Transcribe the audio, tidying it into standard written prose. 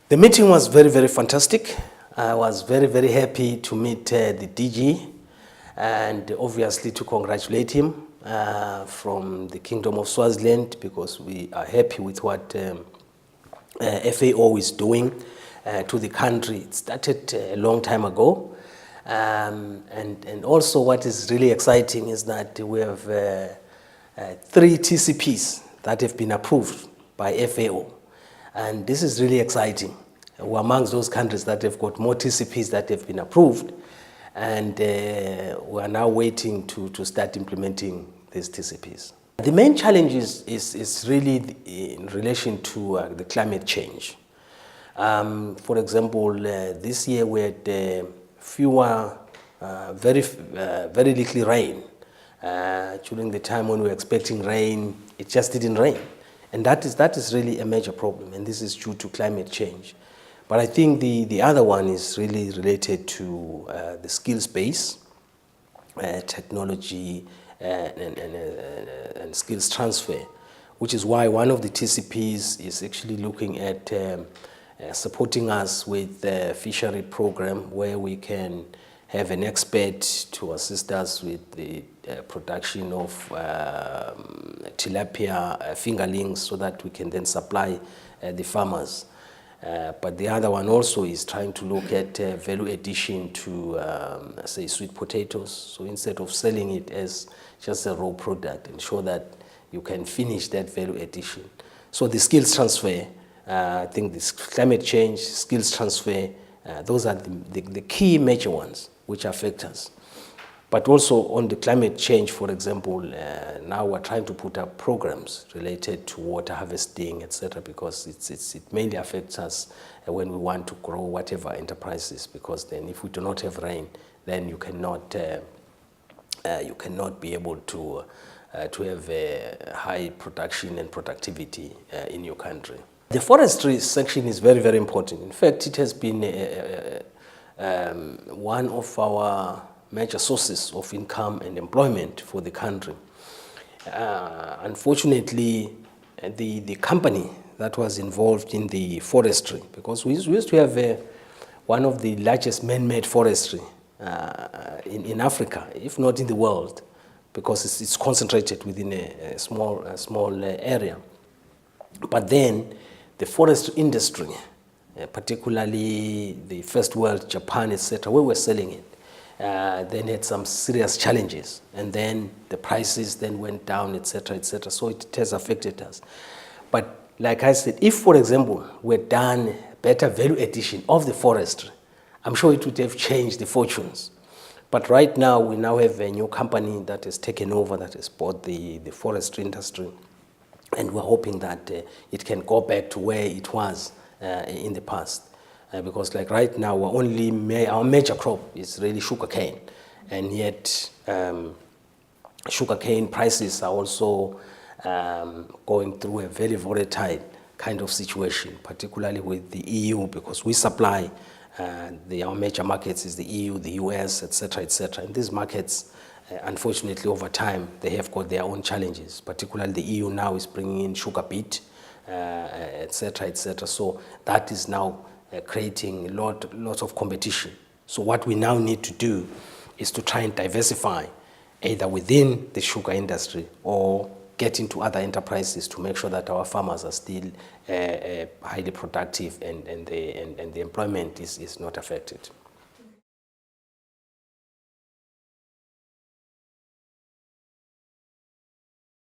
The meeting was very, very fantastic. I was very, very happy to meet the DG and obviously to congratulate him from the Kingdom of Swaziland, because we are happy with what FAO is doing to the country. It started a long time ago. And also what is really exciting is that we have 3 TCPs that have been approved by FAO. And this is really exciting. We're amongst those countries that have got more TCPs that have been approved. And we are now waiting to start implementing these TCPs. The main challenge is really in relation to the climate change. For example, this year we had fewer, very little rain. During the time when we were expecting rain, it just didn't rain. And that is really a major problem, and this is due to climate change. But I think the other one is really related to the skills base, technology, and skills transfer, which is why one of the TCPs is actually looking at supporting us with the fishery program, where we can have an expert to assist us with the production of tilapia fingerlings, so that we can then supply the farmers. But the other one also is trying to look at value addition to, say, sweet potatoes. So instead of selling it as just a raw product, ensure that you can finish that value addition. So the skills transfer, I think this climate change, skills transfer, those are the key major ones which affect us. But also on the climate change, for example, now we're trying to put up programs related to water harvesting, etc., because it mainly affects us when we want to grow whatever enterprises, because then if we do not have rain, then you cannot be able to have a high production and productivity in your country. The forestry section is very, very important. In fact, it has been one of our major sources of income and employment for the country. Unfortunately, the company that was involved in the forestry, because we used to have one of the largest man-made forestry in Africa, if not in the world, because it's concentrated within a small area. But then the forestry industry, particularly the first world, Japan, etc., where we're selling it, then had some serious challenges, and then the prices then went down, etc., etc. So it has affected us. But like I said, if, for example, we'd done better value addition of the forestry, I'm sure it would have changed the fortunes. But right now, we now have a new company that has taken over, that has bought the forestry industry, and we're hoping that it can go back to where it was in the past. Because like right now, our major crop is really sugarcane, and yet sugarcane prices are also going through a very volatile kind of situation, particularly with the EU, because we supply our major markets is the EU, the US, etc., etc. And these markets, unfortunately, over time, they have got their own challenges. Particularly, the EU now is bringing in sugar beet, etc., etc. So that is now creating a lot of competition. So what we now need to do is to try and diversify, either within the sugar industry or get into other enterprises, to make sure that our farmers are still highly productive and the employment is not affected.